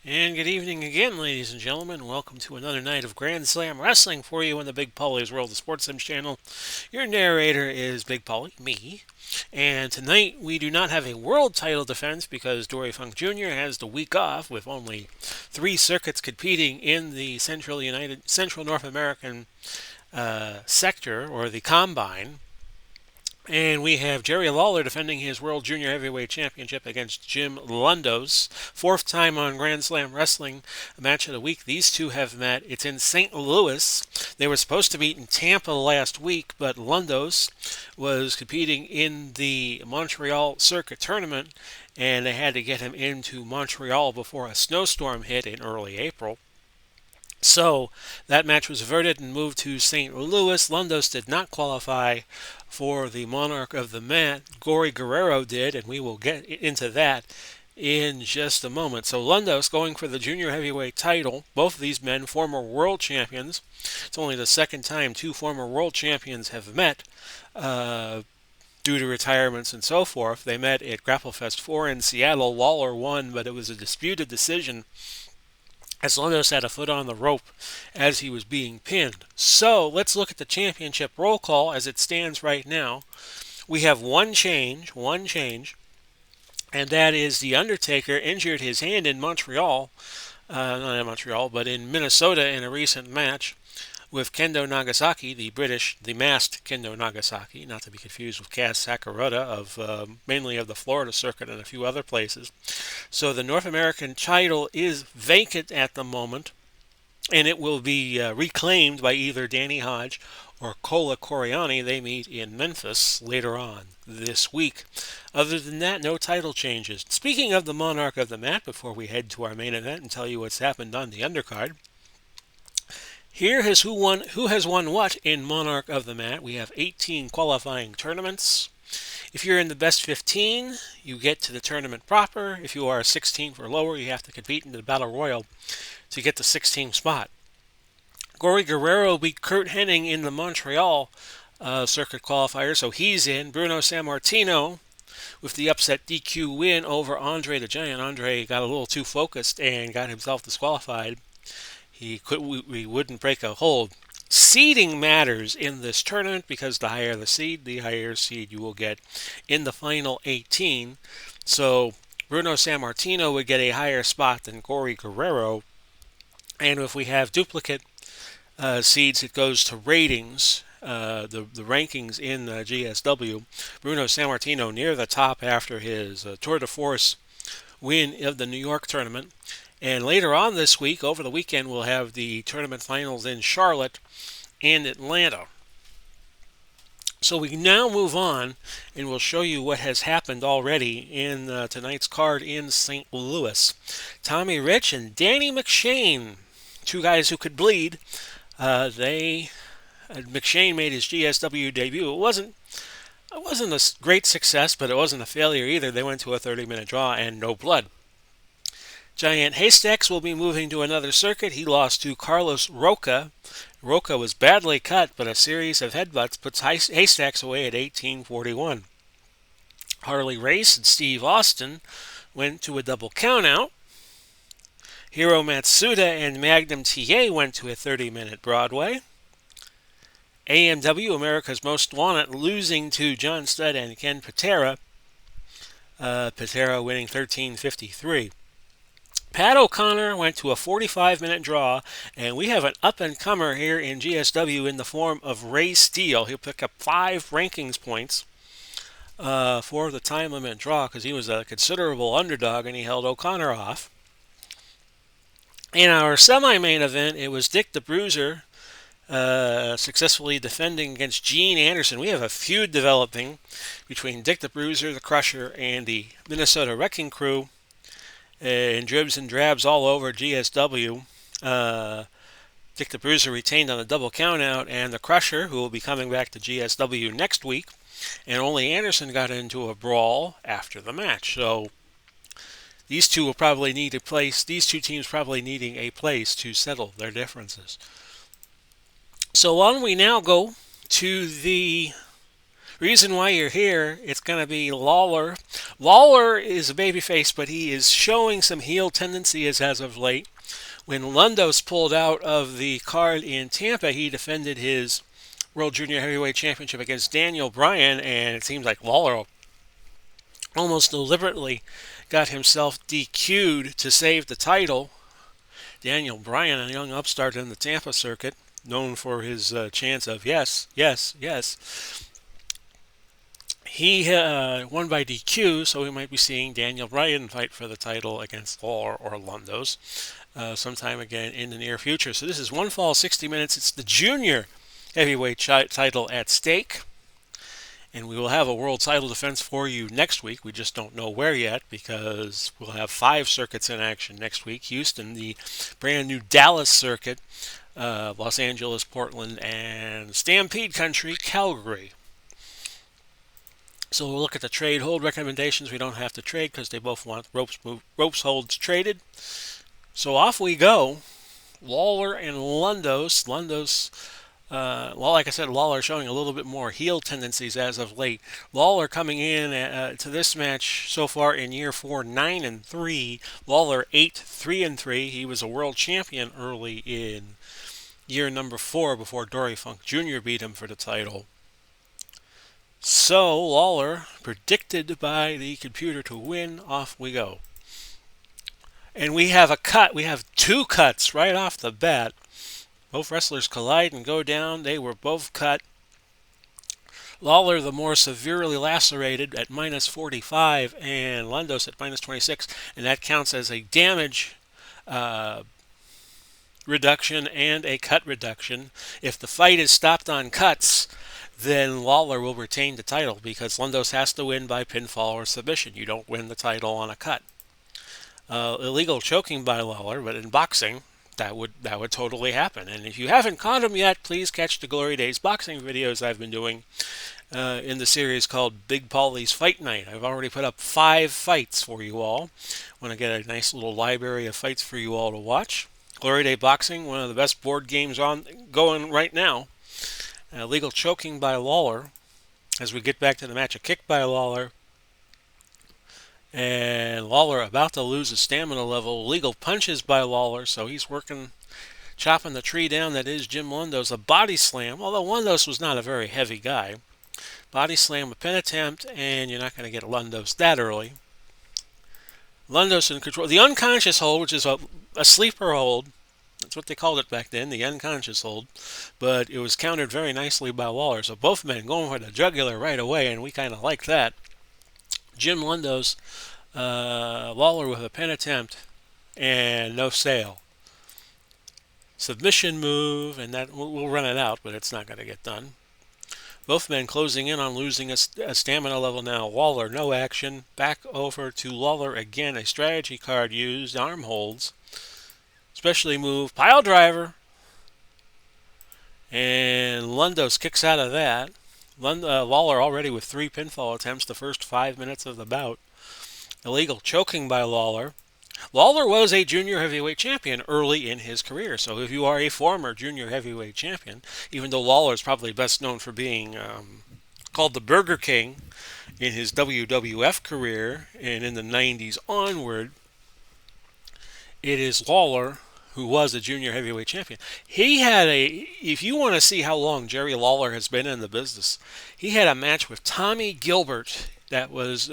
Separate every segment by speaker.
Speaker 1: And good evening again, ladies and gentlemen. Welcome to another night of Grand Slam Wrestling for you on the Big Paulie's World of Sports Sims channel. Your narrator is Big Paulie, me. And tonight we do not have a world title defense because Dory Funk Jr. has the week off with only 3 circuits competing in the Central North American sector, or the Combine. And we have Jerry Lawler defending his World Junior Heavyweight Championship against Jim Londos. 4th time on Grand Slam Wrestling, match of the week. These two have met. It's in St. Louis. They were supposed to meet in Tampa last week, but Londos was competing in the Montreal Circuit Tournament, and they had to get him into Montreal before a snowstorm hit in early April. So that match was averted and moved to St. Louis. Londos did not qualify for the Monarch of the Mat. Gory Guerrero did, and we will get into that in just a moment. So Londos going for the junior heavyweight title. Both of these men former world champions. It's only the second time 2 former world champions have met due to retirements and so forth. They met at Grapplefest IV in Seattle. Lawler won, but it was a disputed decision as Londos had a foot on the rope as he was being pinned. So let's look at the championship roll call as it stands right now. We have one change, and that is The Undertaker injured his hand in Montreal, not in Montreal, but in Minnesota in a recent match with Kendo Nagasaki, the masked Kendo Nagasaki, not to be confused with Kaz Sakurada of mainly of the Florida circuit and a few other places. So the North American title is vacant at the moment, and it will be reclaimed by either Danny Hodge or Kola Coriani. They meet in Memphis later on this week. Other than that, no title changes. Speaking of the Monarch of the Mat, before we head to our main event and tell you what's happened on the undercard, here is who has won what in Monarch of the Mat. We have 18 qualifying tournaments. If you're in the best 15, you get to the tournament proper. If you are 16th or lower, you have to compete in the Battle Royal to get the 16th spot. Gory Guerrero beat Kurt Hennig in the Montreal circuit qualifier, so he's in. Bruno Sammartino with the upset DQ win over Andre the Giant. Andre got a little too focused and got himself disqualified. He wouldn't break a hold. Seeding matters in this tournament because the higher the higher seed you will get in the final 18. So Bruno Sammartino would get a higher spot than Gory Guerrero. And if we have duplicate seeds, it goes to ratings, the rankings in GSW. Bruno Sammartino near the top after his Tour de Force win of the New York tournament. And later on this week, over the weekend, we'll have the tournament finals in Charlotte and Atlanta. So we now move on, and we'll show you what has happened already in tonight's card in St. Louis. Tommy Rich and Danny McShane, 2 guys who could bleed. McShane made his GSW debut. It wasn't a great success, but it wasn't a failure either. They went to a 30-minute draw and no blood. Giant Haystacks will be moving to another circuit. He lost to Carlos Roca. Roca was badly cut, but a series of headbutts puts Haystacks away at 18:41. Harley Race and Steve Austin went to a double countout. Hiro Matsuda and Magnum TA went to a 30-minute Broadway. AMW, America's Most Wanted, losing to John Studd and Ken Patera. Patera winning 13:53. Pat O'Connor went to a 45-minute draw, and we have an up-and-comer here in GSW in the form of Ray Steele. He'll pick up 5 rankings points for the time limit draw because he was a considerable underdog and he held O'Connor off. In our semi-main event, it was Dick the Bruiser successfully defending against Gene Anderson. We have a feud developing between Dick the Bruiser, the Crusher, and the Minnesota Wrecking Crew. In dribs and drabs all over GSW. Dick the Bruiser retained on a double countout, and the Crusher, who will be coming back to GSW next week, and only Anderson got into a brawl after the match. So these two will probably need a place. These two teams probably needing a place to settle their differences. So on we now go to the Reason why you're here, it's going to be Lawler. Lawler is a babyface, but he is showing some heel tendencies as of late. When Londos pulled out of the card in Tampa, he defended his World Junior Heavyweight Championship against Daniel Bryan, and it seems like Lawler almost deliberately got himself DQ'd to save the title. Daniel Bryan, a young upstart in the Tampa circuit, known for his chants of yes, yes, yes. He won by DQ, so we might be seeing Daniel Bryan fight for the title against Lawler or Londos sometime again in the near future. So this is One Fall 60 Minutes. It's the junior heavyweight title at stake. And we will have a world title defense for you next week. We just don't know where yet because we'll have 5 circuits in action next week. Houston, the brand new Dallas circuit, Los Angeles, Portland, and Stampede Country, Calgary. So we'll look at the trade hold recommendations. We don't have to trade because they both want ropes holds traded. So off we go. Lawler and Londos. Londos, well, like I said, Lawler showing a little bit more heel tendencies as of late. Lawler coming in to this match so far in year 4, 9-3. Lawler 8-3-3. He was a world champion early in year number 4 before Dory Funk Jr. beat him for the title. So, Lawler, predicted by the computer to win, off we go. And we have a cut. We have 2 cuts right off the bat. Both wrestlers collide and go down. They were both cut. Lawler, the more severely lacerated, at minus 45, and Londos at minus 26. And that counts as a damage reduction and a cut reduction. If the fight is stopped on cuts, then Lawler will retain the title because Londos has to win by pinfall or submission. You don't win the title on a cut. Illegal choking by Lawler, but in boxing, that would totally happen. And if you haven't caught them yet, please catch the Glory Days boxing videos I've been doing in the series called Big Paulie's Fight Night. I've already put up 5 fights for you all. Want to get a nice little library of fights for you all to watch. Glory Day Boxing, one of the best board games going right now. Legal choking by Lawler. As we get back to the match, a kick by Lawler. And Lawler about to lose his stamina level. Legal punches by Lawler, so he's chopping the tree down that is Jim Londos. A body slam, although Londos was not a very heavy guy. Body slam, a pin attempt, and you're not going to get Londos that early. Londos in control. The unconscious hold, which is a sleeper hold. That's what they called it back then, the unconscious hold. But it was countered very nicely by Lawler. So both men going for the jugular right away, and we kind of like that. Jim Londos, Lawler with a pin attempt, and no sale. Submission move, and that we'll run it out, but it's not going to get done. Both men closing in on losing a stamina level now. Lawler, no action. Back over to Lawler again. A strategy card used. Arm holds. Specialty move. Pile driver. And Londos kicks out of that. Lawler already with 3 pinfall attempts the first 5 minutes of the bout. Illegal choking by Lawler. Lawler was a junior heavyweight champion early in his career. So if you are a former junior heavyweight champion, even though Lawler is probably best known for being called the Burger King in his WWF career and in the 90s onward, it is Lawler who was a junior heavyweight champion. If you want to see how long Jerry Lawler has been in the business, he had a match with Tommy Gilbert that was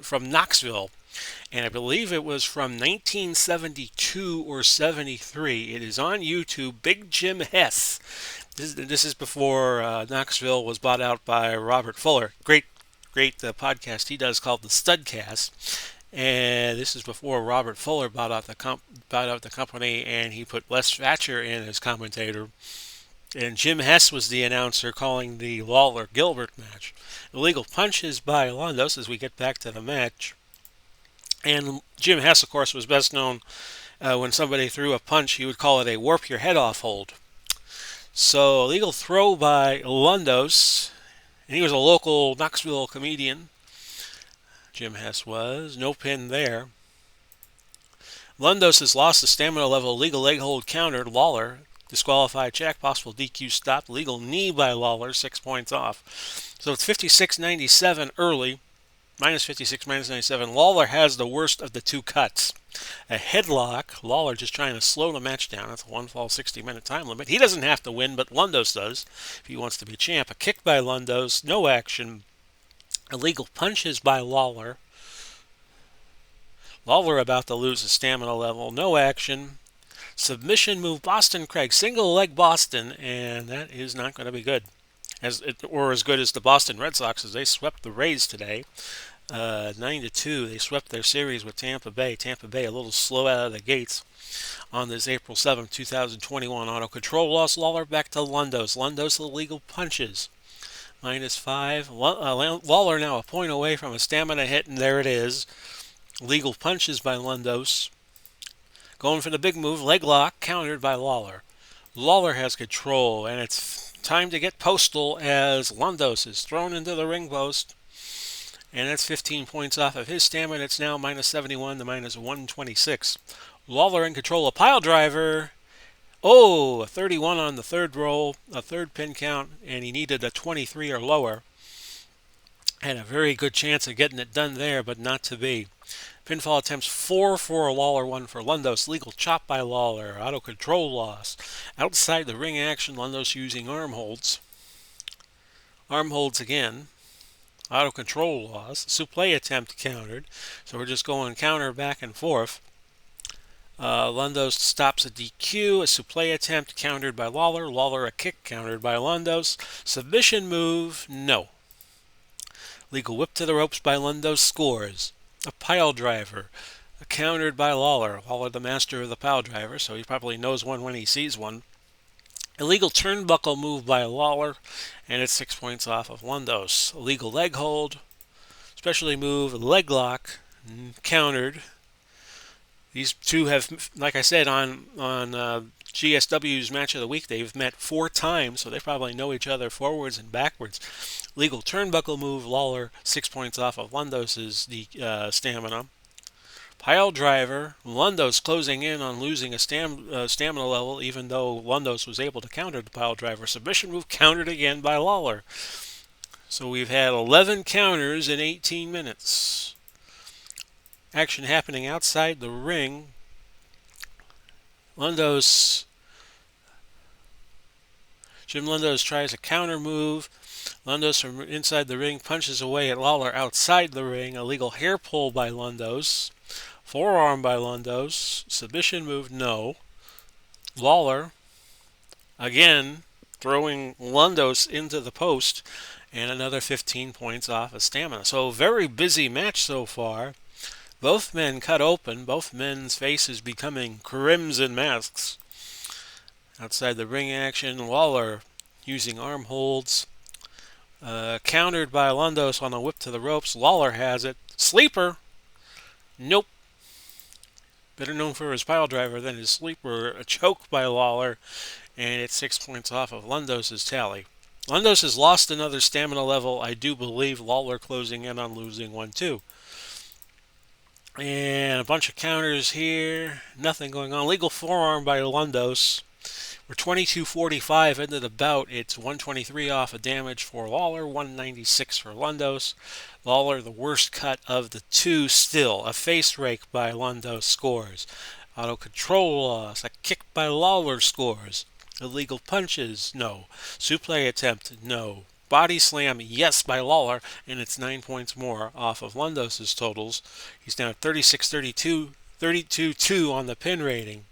Speaker 1: from Knoxville. And I believe it was from 1972 or 73. It is on YouTube. Big Jim Hess. This is before Knoxville was bought out by Robert Fuller. Great podcast he does called the Studcast. And this is before Robert Fuller bought out the company, and he put Les Thatcher in as commentator. And Jim Hess was the announcer calling the Lawler-Gilbert match. Illegal punches by Londos as we get back to the match. And Jim Hess, of course, was best known when somebody threw a punch, he would call it a warp your head off hold. So, illegal throw by Londos. And he was a local Knoxville comedian. Jim Hess was. No pin there. Londos has lost the stamina level. Legal leg hold countered. Lawler disqualified check, possible DQ stop, legal knee by Lawler, 6 points off. So it's 56.97 early, minus 56, minus 97. Lawler has the worst of the two cuts. A headlock, Lawler just trying to slow the match down. That's a one fall 60-minute time limit. He doesn't have to win, but Londos does if he wants to be champ. A kick by Londos, no action. Illegal punches by Lawler. Lawler about to lose his stamina level, no action. Submission move, Boston Craig, single leg Boston, and that is not going to be good. As good as the Boston Red Sox as they swept the Rays today. 9-2, they swept their series with Tampa Bay. Tampa Bay a little slow out of the gates on this April 7th, 2021 auto control loss. Lawler back to Londos. Londos illegal punches. -5. Lawler now a point away from a stamina hit, and there it is. Legal punches by Londos. Going for the big move, leg lock, countered by Lawler. Lawler has control, and it's time to get postal as Londos is thrown into the ring post. And that's 15 points off of his stamina. It's now -71 to -126. Lawler in control, a pile driver. Oh, a 31 on the third roll, a third pin count, and he needed a 23 or lower. Had a very good chance of getting it done there, but not to be. Pinfall attempts 4 for Lawler, 1 for Londos. Legal chop by Lawler. Auto control loss. Outside the ring action, Londos using arm holds. Arm holds again. Auto control loss. Suplex attempt countered. So we're just going counter back and forth. Londos stops a DQ. A suplex attempt countered by Lawler. Lawler a kick countered by Londos. Submission move, no. Legal whip to the ropes by Londos, scores. A pile driver, countered by Lawler. Lawler the master of the pile driver, so he probably knows one when he sees one. Illegal turnbuckle move by Lawler, and it's 6 points off of Londos. Illegal leg hold, specialty move, leg lock, countered. These two have, like I said, on GSW's Match of the Week, they've met 4 times, so they probably know each other forwards and backwards. Legal turnbuckle move, Lawler, 6 points off of Londos' stamina. Pile driver, Londos closing in on losing a stamina level, even though Londos was able to counter the pile driver. Submission move countered again by Lawler. So we've had 11 counters in 18 minutes. Action happening outside the ring. Jim Londos tries a counter move. Londos from inside the ring punches away at Lawler outside the ring. Illegal hair pull by Londos. Forearm by Londos. Submission move, no. Lawler, again, throwing Londos into the post. And another 15 points off of stamina. So very busy match so far. Both men cut open. Both men's faces becoming crimson masks. Outside the ring action, Lawler using arm holds. Countered by Londos on a whip to the ropes. Lawler has it. Sleeper. Nope. Better known for his pile driver than his sleeper. A choke by Lawler. And it's 6 points off of Londos' tally. Londos has lost another stamina level. I do believe Lawler closing in on losing one too. And a bunch of counters here. Nothing going on. Legal forearm by Londos. We're 22:45 into the bout. It's 123 off of damage for Lawler, 196 for Londos. Lawler, the worst cut of the two still. A face rake by Londos scores. Auto control loss. A kick by Lawler scores. Illegal punches, no. Suplex attempt, no. Body slam, yes, by Lawler, and it's 9 points more off of Londos' totals. He's now at 36-32, 32-2 on the pin rating.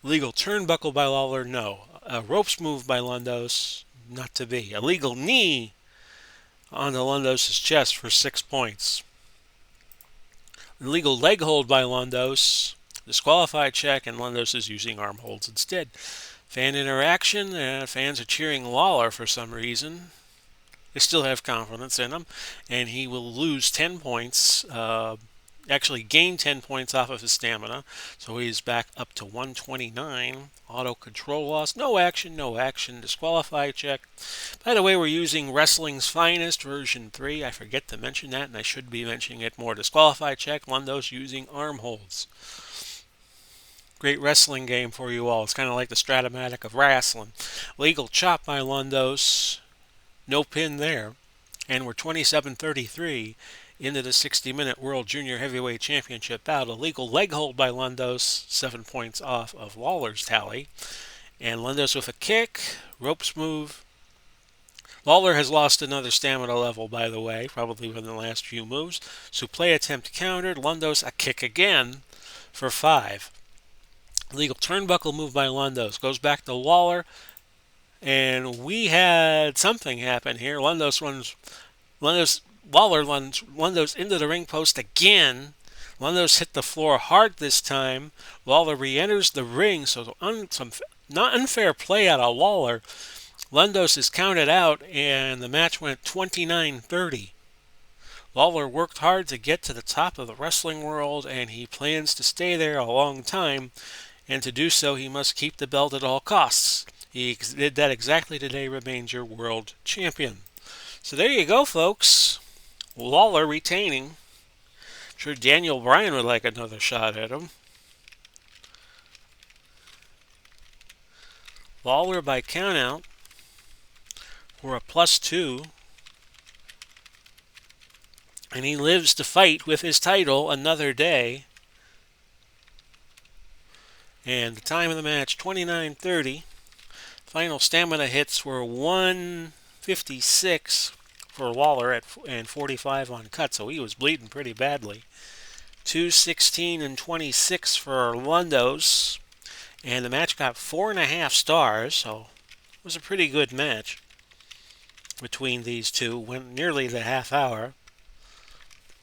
Speaker 1: Legal turnbuckle by Lawler, no. A ropes move by Londos, not to be. A legal knee onto Londos' chest for 6 points. Illegal leg hold by Londos. Disqualified check, and Londos is using arm holds instead. Fan interaction, fans are cheering Lawler for some reason. They still have confidence in him, and he will lose 10 points. Actually gain 10 points off of his stamina, so he's back up to 129. Auto control loss, no action, disqualify check. By the way, we're using Wrestling's Finest version 3. I forget to mention that, and I should be mentioning it more. Disqualify check, Londos using arm holds. great wrestling game for you all. It's kind of like the Stratomatic of wrestling. Legal chop by Londos. No pin there. And we're 27-33 into the 60-minute World Junior Heavyweight Championship bout. A legal leg hold by Londos, 7 points off of Lawler's tally. And Londos with a kick, ropes move. Lawler has lost another stamina level, by the way, probably within the last few moves. Suplex attempt countered. Londos a kick again for 5. Legal turnbuckle move by Londos. Goes back to Lawler. And we had something happen here. Londos runs. Lawler runs Londos into the ring post again. Londos hit the floor hard this time. Lawler re-enters the ring, so some not unfair play out of Lawler. Londos is counted out, and the match went 29-30. Lawler worked hard to get to the top of the wrestling world, and he plans to stay there a long time. And to do so, he must keep the belt at all costs. He did that exactly today, remains your world champion. So there you go, folks. Lawler retaining. I'm sure Daniel Bryan would like another shot at him. Lawler by countout for a +2. And he lives to fight with his title another day. And the time of the match, 29:30. Final stamina hits were 156 for Lawler and 45 on cut, so he was bleeding pretty badly. 216 and 26 for Londos. And the match got 4.5 stars, so it was a pretty good match between these two. Went nearly the half hour.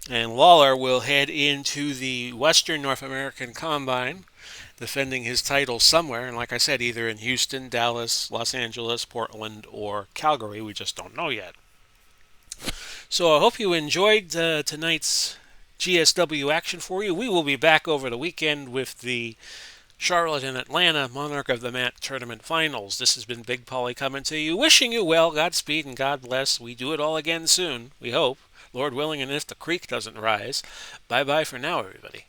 Speaker 1: And Lawler will head into the Western North American Combine, defending his title somewhere. And like I said, either in Houston, Dallas, Los Angeles, Portland, or Calgary. We just don't know yet. So I hope you enjoyed tonight's GSW action for you. We will be back over the weekend with the Charlotte and Atlanta Monarch of the Mat Tournament Finals. This has been Big Polly coming to you, wishing you well, Godspeed, and God bless. We do it all again soon, we hope. Lord willing, and if the creek doesn't rise. Bye-bye for now, everybody.